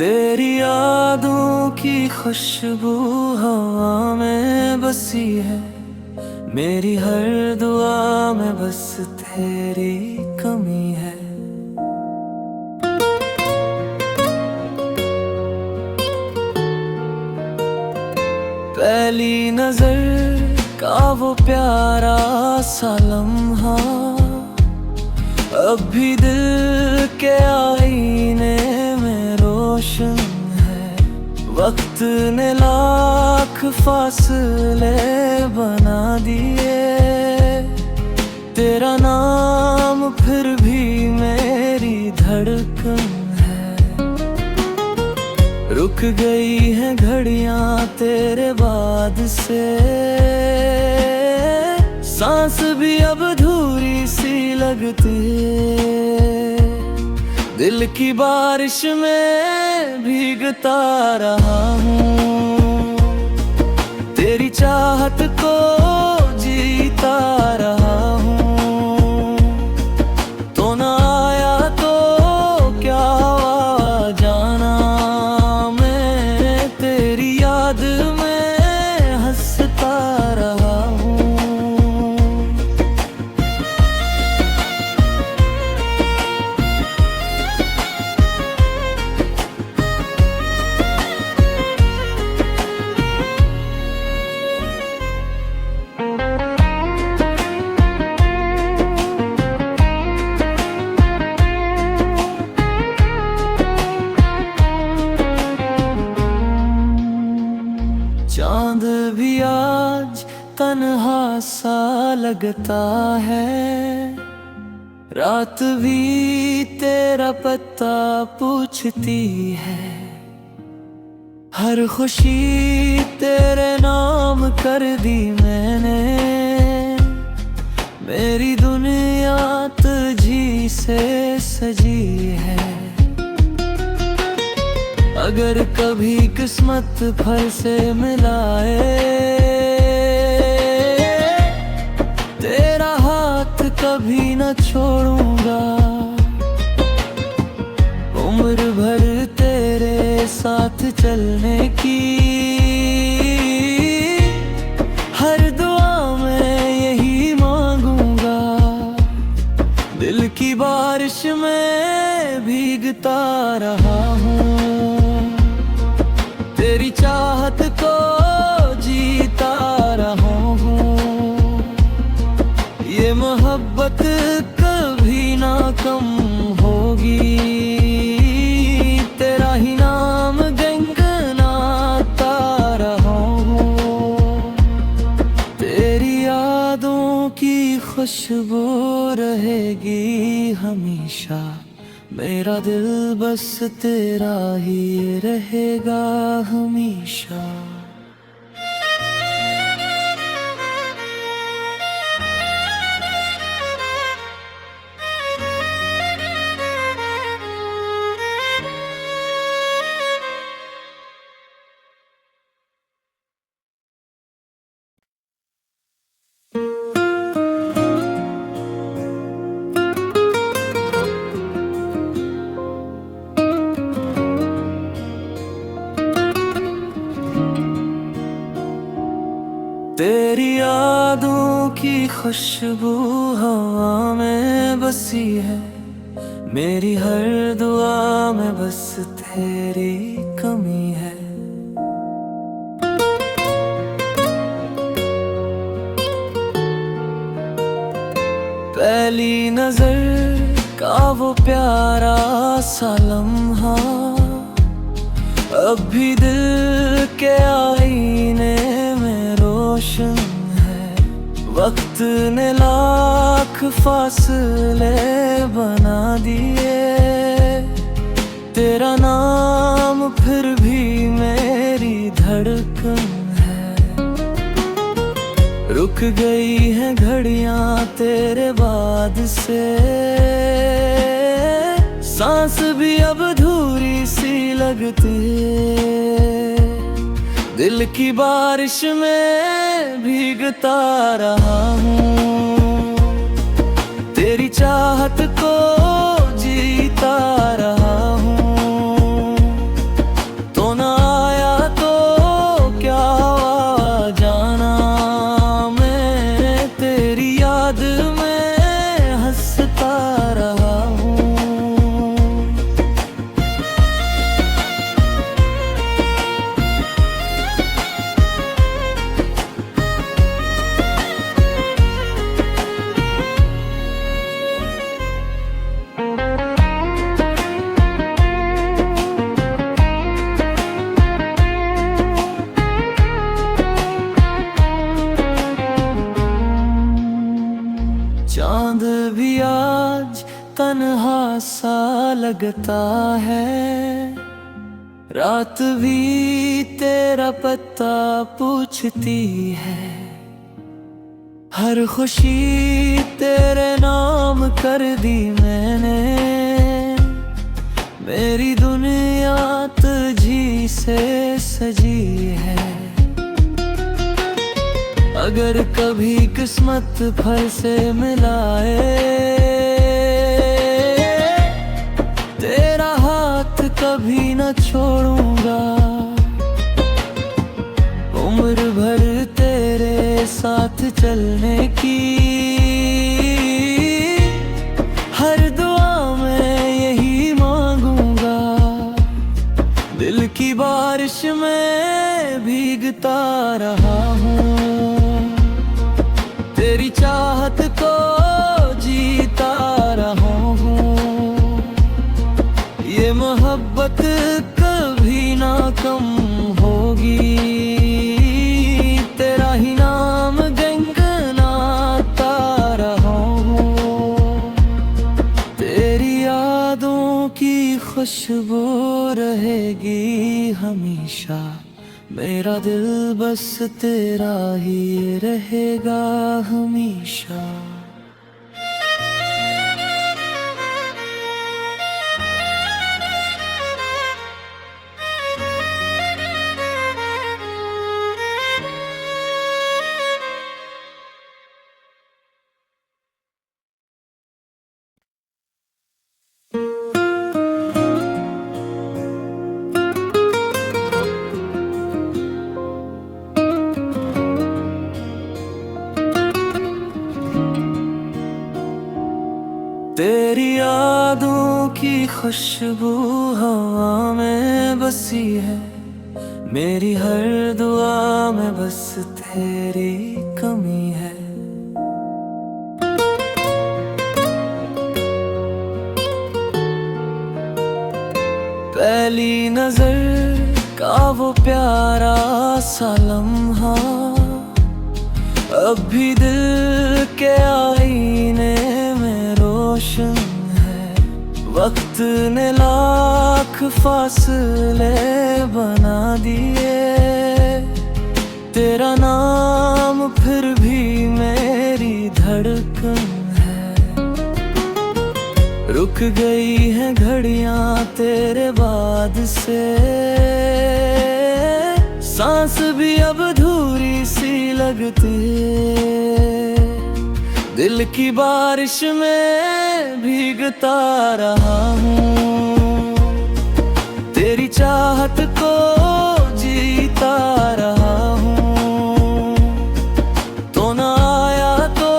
तेरी यादों की खुशबू हवा में बसी है। मेरी हर दुआ में बस तेरी कमी है। पहली नजर का वो प्यारा सा लम्हा अब भी दिल के आईने में रोशन है। वक्त ने लाख फासले बना दिए, तेरा नाम फिर भी मेरी धड़कन है। रुक गई हैं घड़ियां तेरे बाद से, सांस भी अब अधूरी सी लगती है। दिल की बारिश में भीगता रहा हूँ, तेरी चाहत को जीता रहा हूँ। तो ना आया तो क्या हुआ जाना, मैं तेरी याद में हंसता रहा हूँ। चांद भी आज तन्हा सा लगता है, रात भी तेरा पता पूछती है। हर खुशी तेरे नाम कर दी मैंने, मेरी दुनिया तुझी से सजी है। अगर कभी किस्मत फल से मिलाए, तेरा हाथ कभी न छोड़ूंगा। उम्र भर तेरे साथ चलने की हर दुआ में यही मांगूंगा। दिल की बारिश में भीगता रहा हूँ, तेरी चाहत को जीता रहा हूँ। ये मोहब्बत कभी ना कम होगी, तेरा ही नाम गुनगुनाता रहा हूँ। तेरी यादों की खुशबू रहेगी हमेशा, मेरा दिल बस तेरा ही रहेगा हमेशा। तेरी यादों की खुशबू हवा में बसी है। मेरी हर दुआ में बस तेरी कमी है। पहली नजर का वो प्यारा सा लम्हा अब भी दिल के आईने में रोशन है। वक्त ने लाख फासले बना दिए, तेरा नाम फिर भी मेरी धड़कन है। रुक गई हैं घड़ियां तेरे बाद से, सांस भी अब अधूरी सी लगती है। दिल की बारिश में भीगता रहा हूँ, तेरी चाहत को जीता रहा हूँ। लगता है, रात भी तेरा पता पूछती है। हर खुशी तेरे नाम कर दी मैंने, मेरी दुनिया तुझी से सजी है। अगर कभी किस्मत फल से मिलाए, तेरा हाथ कभी न छोड़ूंगा। उम्र भर तेरे साथ चलने की हर दुआ में यही मांगूंगा। दिल की बारिश में भीगता रहा हूँ, तेरी चाहत को जीता रहा हूँ। ये मोहब्बत कभी ना कम होगी, तेरा ही नाम गुनगुनाता रहा हूँ। तेरी यादों की खुशबू रहेगी हमेशा, मेरा दिल बस तेरा ही रहेगा हमेशा। तेरी यादों की खुशबू हवा में बसी है, मेरी हर दुआ में बस तेरी कमी है। पहली नजर का वो प्यारा सा लम्हा अब भी दिल के आईने में रोशन है। वक्त ने लाख फासले बना दिए, तेरा नाम फिर भी मेरी धड़कन है। रुक गई हैं घड़ियां तेरे बाद से, सांस भी अब अधूरी सी लगती है। दिल की बारिश में भीगता रहा हूँ, तेरी चाहत को जीता रहा हूँ। तो ना आया तो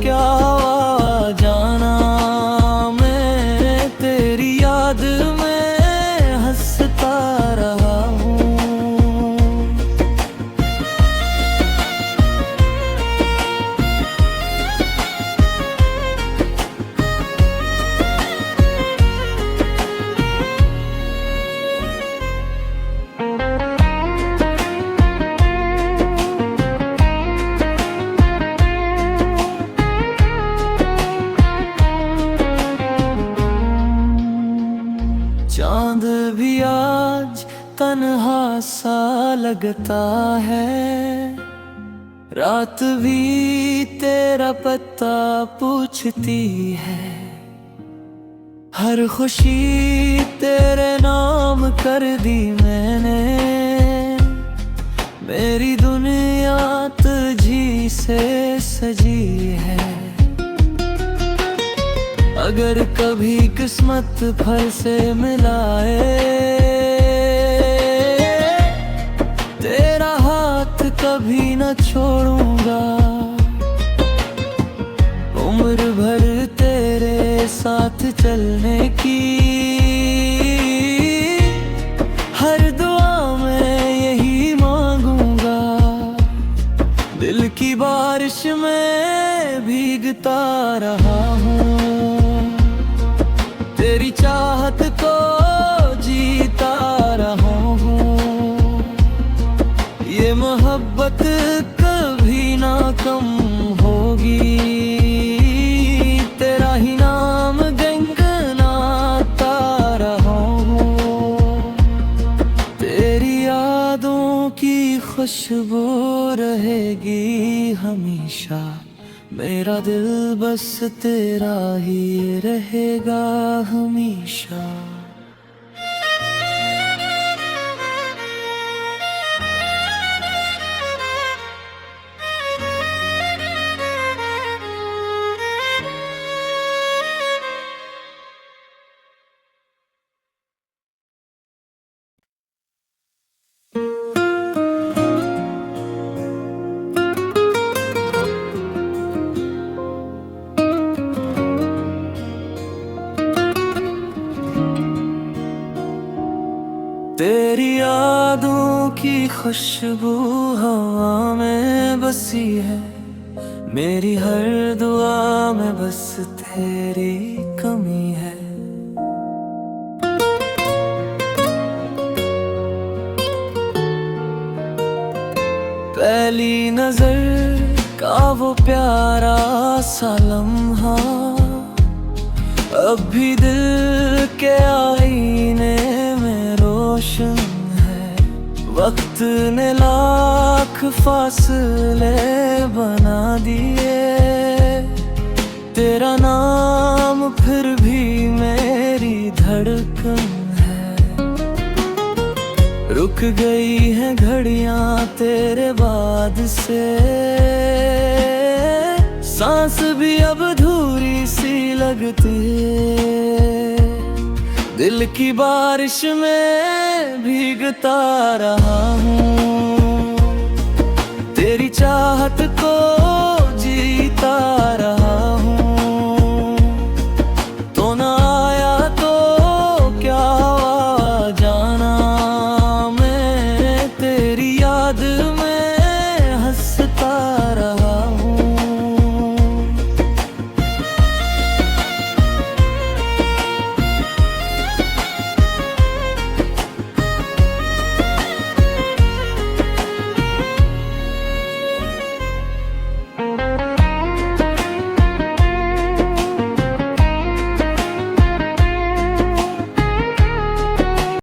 क्या हुआ जाना, मैं तेरी याद में हंसता रहा हूँ। चांद भी आज तन्हा सा लगता है, रात भी तेरा पता पूछती है। हर खुशी तेरे नाम कर दी मैंने, मेरी दुनिया तुझी से सजी है। अगर कभी किस्मत फल से मिलाए, तेरा हाथ कभी न छोड़ूंगा। उम्र भर तेरे साथ चलने की हर दुआ में यही मांगूंगा। दिल की बारिश में भीगता रहा हूँ, तेरी चाहत को जीता रहा हूँ। ये मोहब्बत कभी ना कम होगी, तेरा ही नाम गुनगुनाता खुशबू रहेगी हमेशा। मेरा दिल बस तेरा ही रहेगा हमेशा। तेरी यादों की खुशबू हवा में बसी है। मेरी हर दुआ में बस तेरी कमी है। पहली नजर का वो प्यारा सा लम्हा अब भी दिल के आईने में रोशन है। वक्त ने लाख फासले बना दिए, तेरा नाम फिर भी मेरी धड़कन है। रुक गई हैं घड़ियां तेरे बाद से, सांस भी अब अधूरी सी लगती है। दिल की बारिश में भीगता रहा हूँ,